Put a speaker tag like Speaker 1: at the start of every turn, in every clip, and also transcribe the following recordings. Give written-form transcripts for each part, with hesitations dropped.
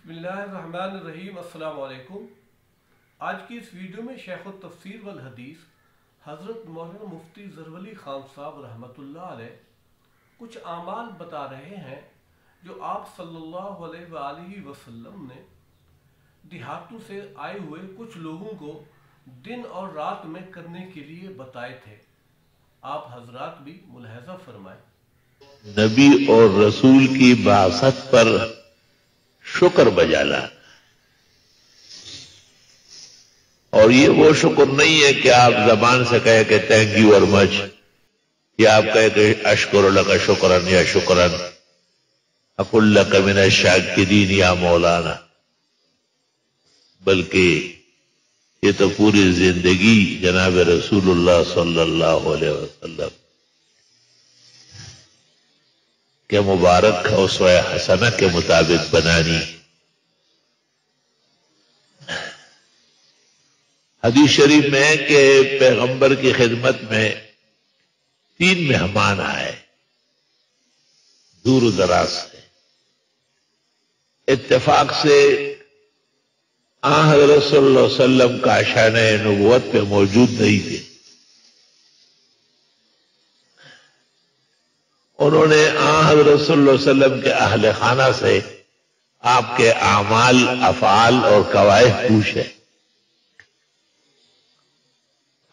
Speaker 1: بسم اللہ الرحمن الرحیم۔ السلام علیکم۔ آج کی اس ویڈیو میں شیخ التفسیر والحدیث حضرت مولانا مفتی ظفر علی خان صاحب رحمۃ اللہ علیہ کچھ اعمال بتا رہے ہیں جو آپ صلی اللہ علیہ وآلہ وسلم نے دیہاتوں سے آئے ہوئے کچھ لوگوں کو دن اور رات میں کرنے کے لیے بتائے تھے۔ آپ حضرات بھی ملاحظہ فرمائیں۔
Speaker 2: نبی اور رسول کی بعثت پر شکر بجانا، اور یہ وہ شکر نہیں ہے کہ آپ زبان سے کہے کہ تھینک یو ویری مچ، یا آپ کہے کہ اشکر لک شکرن یا شکرن اقول لک من الشاکرین یا مولانا، بلکہ یہ تو پوری زندگی جناب رسول اللہ صلی اللہ علیہ وسلم کہ مبارک اسوہ حسنہ کے مطابق بنانی۔ حدیث شریف میں ہے کہ پیغمبر کی خدمت میں 3 مہمان آئے دور و دراز سے، اتفاق سے حضرت صلی اللہ علیہ وسلم کا شان نبوت پہ موجود نہیں تھے۔ انہوں نے حضرت صلی اللہ علیہ وسلم کے اہل خانہ سے آپ کے اعمال، افعال اور قواعد پوچھے۔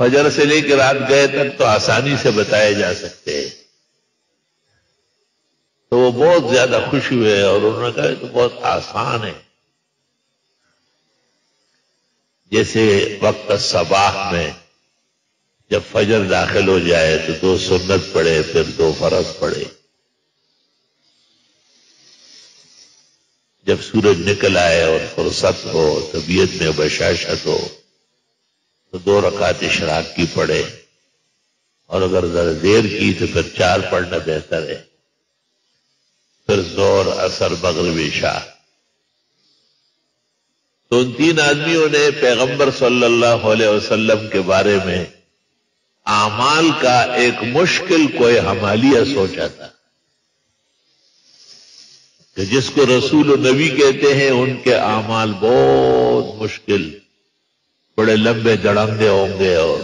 Speaker 2: فجر سے لے کے رات گئے تک تو آسانی سے بتائے جا سکتے ہیں، تو وہ بہت زیادہ خوش ہوئے اور انہوں نے کہا کہ بہت آسان ہے، جیسے وقت صباح میں جب فجر داخل ہو جائے تو 2 سنت پڑھے، پھر 2 فرض پڑھے، جب سورج نکل آئے اور فرصت ہو، طبیعت میں بشاشت ہو تو 2 رکعت اشراق کی پڑھے، اور اگر ذرا دیر کی تو پھر 4 پڑھنا بہتر ہے، پھر ظہر، عصر، مغرب، عشاء۔ تو ان 3 آدمیوں نے پیغمبر صلی اللہ علیہ وسلم کے بارے میں اعمال کا ایک مشکل کوئی حمالیہ سوچا تھا کہ جس کو رسول و نبی کہتے ہیں ان کے اعمال بہت مشکل، بڑے لمبے دڑنگے ہوں گے، اور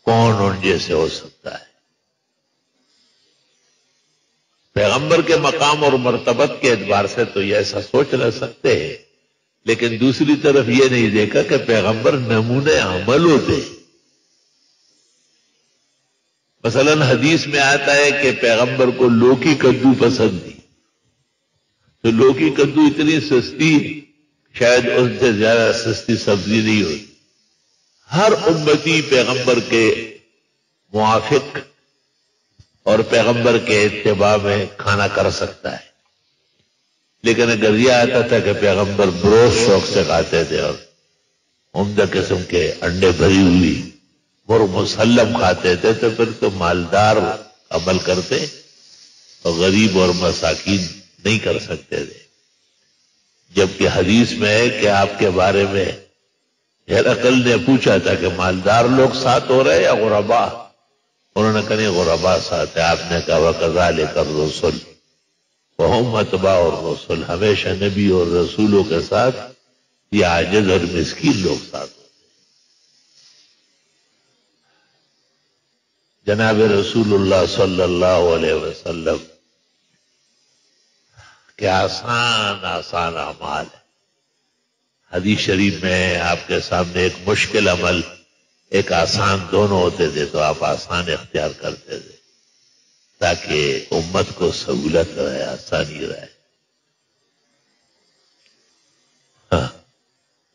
Speaker 2: کون ان جیسے ہو سکتا ہے۔ پیغمبر کے مقام اور مرتبت کے اعتبار سے تو یہ ایسا سوچ نہ سکتے ہیں، لیکن دوسری طرف یہ نہیں دیکھا کہ پیغمبر نمونے عمل ہوتے ہیں۔ مثلا حدیث میں آتا ہے کہ پیغمبر کو لوکی کدو پسند تھی، تو لوکی کدو اتنی سستی، شاید اس سے زیادہ سستی سبزی نہیں ہوتی۔ ہر امتی پیغمبر کے موافق اور پیغمبر کے اتباع میں کھانا کر سکتا ہے، لیکن اگر یہ آتا تھا کہ پیغمبر بروز شوق سے کھاتے تھے اور عمدہ قسم کے انڈے بھری ہوئی اور مسلم کھاتے تھے، تو پھر تو مالدار عمل کرتے اور غریب اور مساکین نہیں کر سکتے تھے۔ جبکہ حدیث میں ہے کہ آپ کے بارے میں ہرقل نے پوچھا تھا کہ مالدار لوگ ساتھ ہو رہے یا غربا؟ انہوں نے کہا غربا ساتھ ہے۔ آپ نے کہا وَكَذَلِكَ الرُّسُلُ وَهُمْ أَتْبَاعُ الرُّسُلِ، ہمیشہ نبی اور رسولوں کے ساتھ یہ عاجز اور مسکین لوگ ساتھ ہو۔ جناب رسول اللہ صلی اللہ علیہ وسلم کے آسان آسان اعمال ہے۔ حدیث شریف میں آپ کے سامنے ایک مشکل عمل، ایک آسان، دونوں ہوتے تھے تو آپ آسان اختیار کرتے تھے تاکہ امت کو سہولت رہے، آسانی رہے۔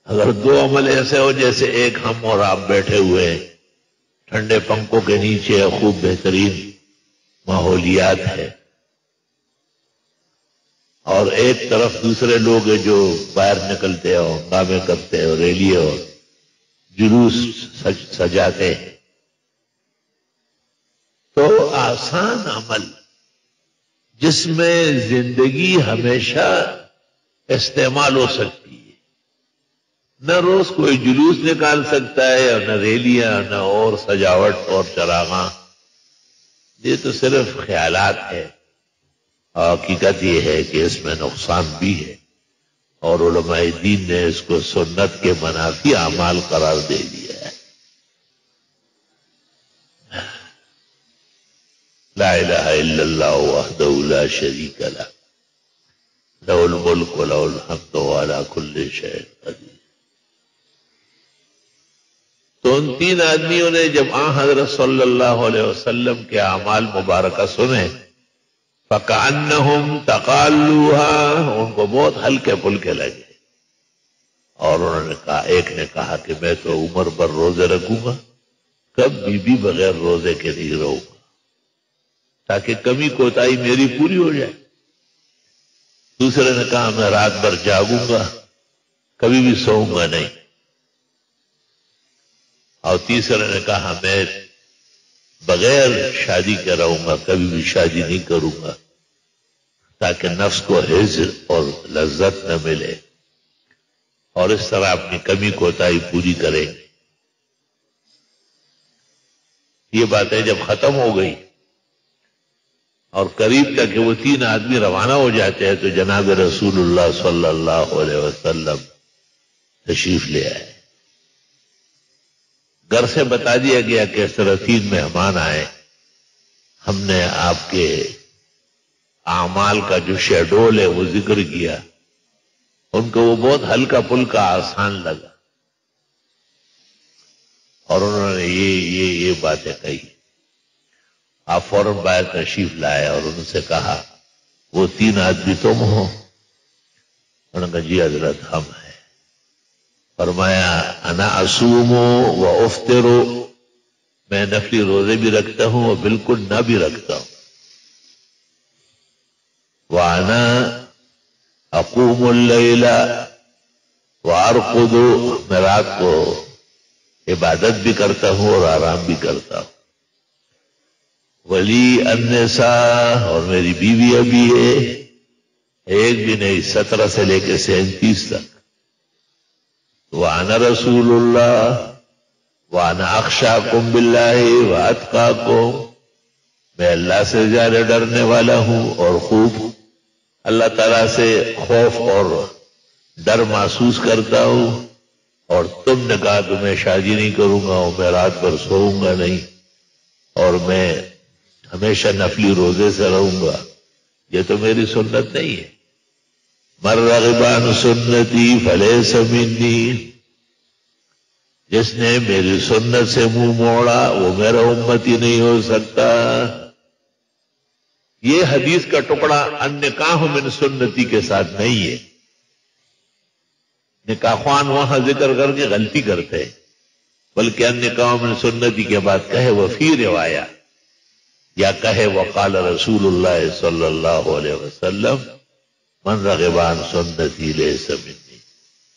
Speaker 2: اگر 2 عمل ایسے ہو جیسے ایک ہم اور آپ بیٹھے ہوئے ہیں ٹھنڈے پنکھوں کے نیچے، خوب بہترین ماحولیات ہے، اور ایک طرف دوسرے لوگ ہیں جو باہر نکلتے ہیں، ہنگامے کرتے ہیں، ریلیاں اور جلوس سجاتے ہیں، تو آسان عمل جس میں زندگی ہمیشہ استعمال ہو سکتی ہے، نہ روز کوئی جلوس نکال سکتا ہے اور نہ ریلیاں، نہ اور سجاوٹ اور چراغاں، یہ تو صرف خیالات ہے، حقیقت یہ ہے کہ اس میں نقصان بھی ہے۔ اور علماء دین نے اس کو سنت کے منافی اعمال قرار دے دیا ہے۔ لا الہ الا اللہ وحدہ لا شریک لہ لہ الملک ولہ الحمد وعلی کل شیء قدیر۔ تو ان تین آدمیوں نے جب حضرت صلی اللہ علیہ وسلم کے اعمال مبارکہ سنے، فَكَأَنَّهُمْ تَقَالُّوهَا، ان کو بہت ہلکے پھلکے لگے، اور انہوں نے کہا، ایک نے کہا کہ میں تو عمر بھر روزے رکھوں گا، کبھی بھی بغیر روزے کے نہیں رہوں گا، تاکہ کمی کوتاہی میری پوری ہو جائے۔ دوسرے نے کہا میں رات بھر جاگوں گا، کبھی بھی سوؤں گا نہیں، اور تیسرے نے کہا میں بغیر شادی کے رہوں گا، کبھی بھی شادی نہیں کروں گا، تاکہ نفس کو حز اور لذت نہ ملے، اور اس طرح اپنی کمی کوتاہی پوری کریں گے۔ یہ باتیں جب ختم ہو گئی اور قریب تک کہ وہ تین آدمی روانہ ہو جاتے ہیں، تو جناب رسول اللہ صلی اللہ علیہ وسلم تشریف لے آئے۔ گھر سے بتا دیا گیا کہ اس طرح تین مہمان آئے، ہم نے آپ کے اعمال کا جو شیڈول ہے وہ ذکر کیا، ان کو وہ بہت ہلکا پھلکا آسان لگا، اور انہوں نے یہ باتیں کہی۔ آپ فوراً باہر تشریف لائے اور ان سے کہا وہ تین آدمی تم ہو؟ انہوں نے کہا جی حضرت ہم ہیں۔ فرمایا انا اصوم و افطر، میں نفلی روزے بھی رکھتا ہوں اور بالکل نہ بھی رکھتا ہوں، وانا اقوم اللیل وارقد، میں رات کو عبادت بھی کرتا ہوں اور آرام بھی کرتا ہوں، ولی النساء، اور میری بیوی ابھی ہے، ایک بھی نہیں، 17 سے لے کے 37 تک، وانا رسول اللہ وانا اخشاکم باللہ واتقاکم، میں اللہ سے زیادہ ڈرنے والا ہوں اور خوب اللہ تعالیٰ سے خوف اور ڈر محسوس کرتا ہوں، اور تم نے کہا کہ میں شادی نہیں کروں گا اور میں رات بھر سوؤں گا نہیں اور میں ہمیشہ نفلی روزے سے رہوں گا، یہ تو میری سنت نہیں ہے۔ من رغب عن سنتی فلیس منی، جس نے میری سنت سے منہ موڑا وہ میرا امتی نہیں ہو سکتا۔ یہ حدیث کا ٹکڑا النکاح من سنتی کے ساتھ نہیں ہے، نکاح خوان وہاں ذکر کر کے غلطی کرتے، بلکہ النکاح من سنتی کے بعد کہے وفی روایہ، یا کہے وقال رسول اللہ صلی اللہ علیہ وسلم من رغب عن سنتی لیس منی،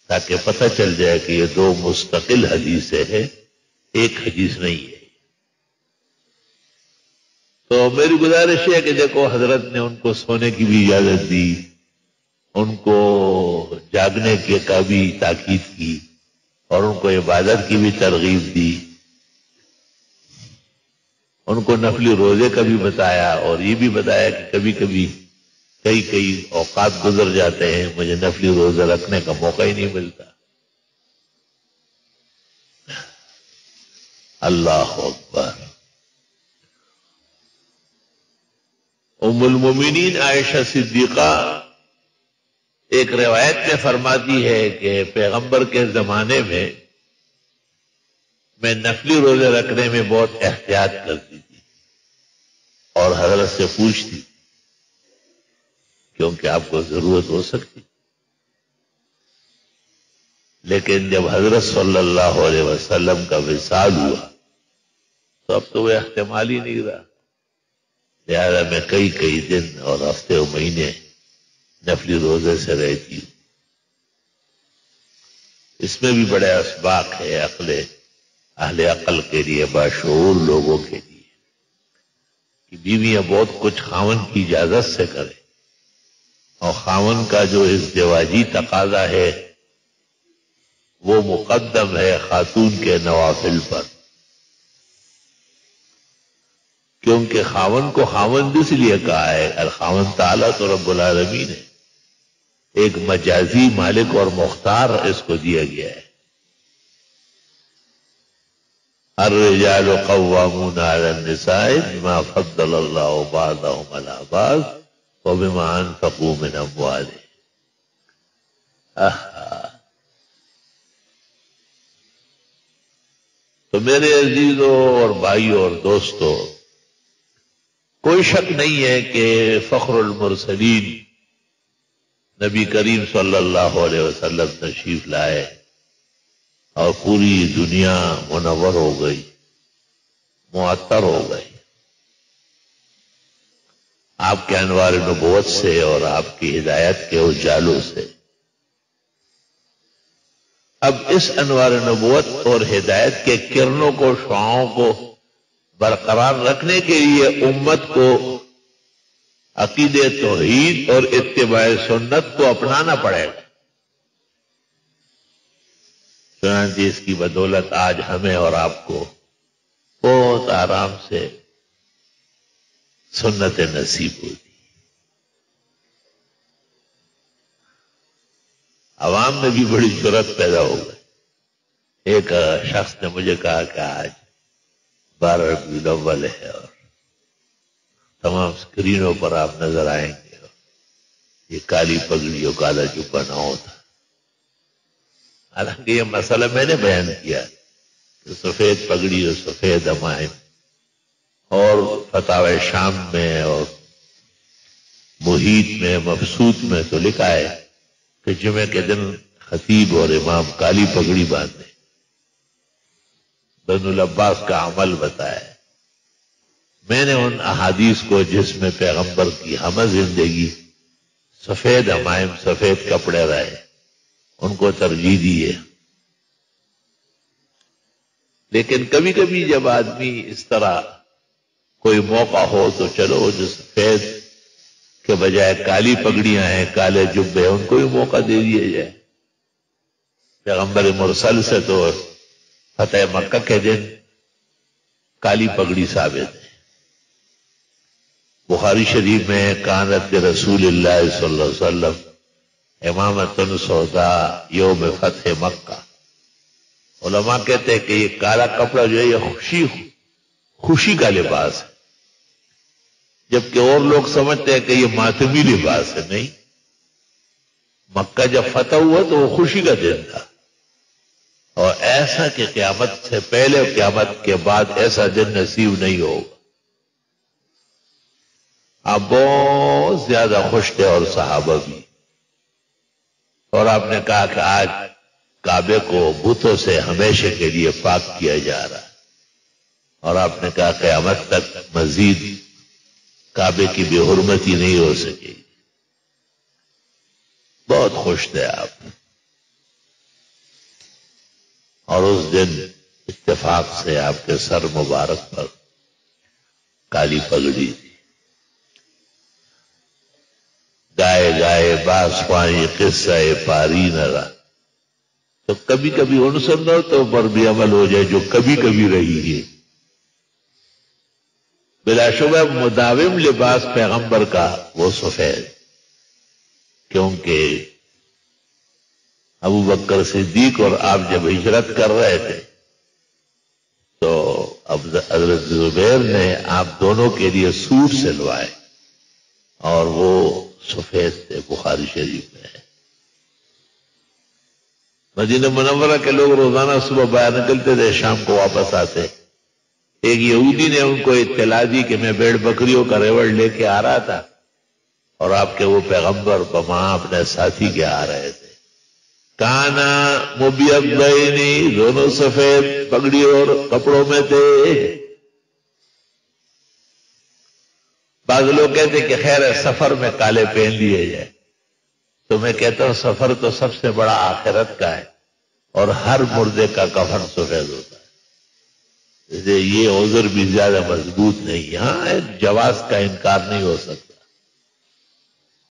Speaker 2: تاکہ پتہ چل جائے کہ یہ دو مستقل حدیثیں ہیں، ایک حدیث نہیں ہے۔ تو میری گزارش ہے کہ دیکھو حضرت نے ان کو سونے کی بھی اجازت دی، ان کو جاگنے کا بھی تاکید کی، اور ان کو عبادت کی بھی ترغیب دی، ان کو نفلی روزے کا بھی بتایا، اور یہ بھی بتایا کہ کبھی کبھی کئی اوقات گزر جاتے ہیں مجھے نفلی روزہ رکھنے کا موقع ہی نہیں ملتا۔ اللہ اکبر۔ ام المومنین عائشہ صدیقہ ایک روایت میں فرماتی ہے کہ پیغمبر کے زمانے میں نفلی روزے رکھنے میں بہت احتیاط کرتی تھی، اور حضرت سے پوچھتی کیونکہ آپ کو ضرورت ہو سکتی، لیکن جب حضرت صلی اللہ علیہ وسلم کا وصال ہوا تو اب تو وہ احتمال ہی نہیں رہا، لہذا میں کئی دن اور ہفتے اور مہینے نفلی روزے سے رہتی ہوں۔ اس میں بھی بڑے اسباق ہے اہل عقل کے لیے، باشعور لوگوں کے لیے، کہ بیویاں بہت کچھ خاوند کی اجازت سے کریں، اور خاوند کا جو ازدواجی تقاضا ہے وہ مقدم ہے خاتون کے نوافل پر، کیونکہ خاوند کو خاوند اس لیے کہا ہے، الخاوند تعالیٰ تو رب العالمین ہے، ایک مجازی مالک اور مختار اس کو دیا گیا ہے. الرجال قوامون علی النساء بما فضل اللہ بعضهم علی بعض وبما انفقوا من اموالهم. تو میرے عزیزوں اور بھائیوں اور دوستوں، کوئی شک نہیں ہے کہ فخر المرسلین نبی کریم صلی اللہ علیہ وسلم تشریف لائے اور پوری دنیا منور ہو گئی، معطر ہو گئی آپ کے انوار نبوت سے اور آپ کی ہدایت کے اجالوں سے. اب اس انوار نبوت اور ہدایت کے کرنوں کو، شعاعوں کو برقرار رکھنے کے لیے امت کو عقید توحید اور اتباع سنت کو اپنانا پڑے گا. چنانچہ اس کی بدولت آج ہمیں اور آپ کو بہت آرام سے سنت نصیب ہوتی. عوام میں بھی بڑی جرت پیدا ہو گئی. ایک شخص نے مجھے کہا کہ آج 12 ربیع الاول ہے اور تمام اسکرینوں پر آپ نظر آئیں گے اور یہ کالی پگڑی اور کالا جبہ نہ ہوتا. حالانکہ یہ مسئلہ میں نے بیان کیا کہ سفید پگڑی اور سفید عمائم، اور فتاوی شام میں اور محیط میں مبسوط میں تو لکھا ہے کہ جمعے کے دن خطیب اور امام کالی پگڑی باندھے. بن العباس کا عمل بتایا. میں نے ان احادیث کو جس میں پیغمبر کی ہمہ زندگی سفید عمائم سفید کپڑے رہے ان کو ترجیح دی ہے. لیکن کبھی کبھی جب آدمی اس طرح کوئی موقع ہو تو چلو جو سفید کے بجائے کالی پگڑیاں ہیں، کالے جبے، ان کو بھی موقع دے دیا جائے. پیغمبر مرسل سے تو فتح مکہ کے دن کالی پگڑی ثابت ہے. بخاری شریف میں کانت رسول اللہ صلی اللہ علیہ وسلم امامۃ سوداء یوم فتح مکہ. علماء کہتے ہیں کہ یہ کالا کپڑا جو ہے یہ خوشی کا لباس ہے، جبکہ اور لوگ سمجھتے ہیں کہ یہ ماتمی لباس ہے. نہیں، مکہ جب فتح ہوا تو وہ خوشی کا دن تھا، اور ایسا کہ قیامت سے پہلے اور قیامت کے بعد ایسا دن نصیب نہیں ہوگا. آپ بہت زیادہ خوش تھے اور صحابہ بھی. اور آپ نے کہا کہ آج کعبے کو بتوں سے ہمیشہ کے لیے پاک کیا جا رہا ہے، اور آپ نے کہا قیامت تک مزید کعبے کی بے حرمتی نہیں ہو سکے گی. بہت خوش تھے آپ. اور اس دن اتفاق سے آپ کے سر مبارک پر کالی پگڑی تھی. گائے گائے باسوانی قصہ پاری نہ رہا. تو کبھی کبھی ان سنتوں پر بھی عمل ہو جائے جو کبھی کبھی رہی ہے. بلا شبہ مداوم لباس پیغمبر کا وہ سفید، کیونکہ ابو بکر صدیق اور آپ جب ہجرت کر رہے تھے تو حضرت زبیر نے آپ دونوں کے لیے سوٹ سلوائے اور وہ سفید تھے. بخاری شریف میں ہے. مدینہ منورہ کے لوگ روزانہ صبح باہر نکلتے تھے، شام کو واپس آتے. ایک یہودی نے ان کو اطلاع دی کہ میں بھیڑ بکریوں کا ریوڑ لے کے آ رہا تھا اور آپ کے وہ پیغمبر وہاں اپنے ساتھی کے آ رہے تھے. کانا مبیضین، دونوں سفید پگڑی اور کپڑوں میں تھے. بعض لوگ کہتے کہ خیر ہے سفر میں کالے پہن لیے جائے. تو میں کہتا ہوں سفر تو سب سے بڑا آخرت کا ہے، اور ہر مردے کا کفن سفید ہوتا ہے. یہ عذر بھی زیادہ مضبوط نہیں. ہاں جواز کا انکار نہیں ہو سکتا.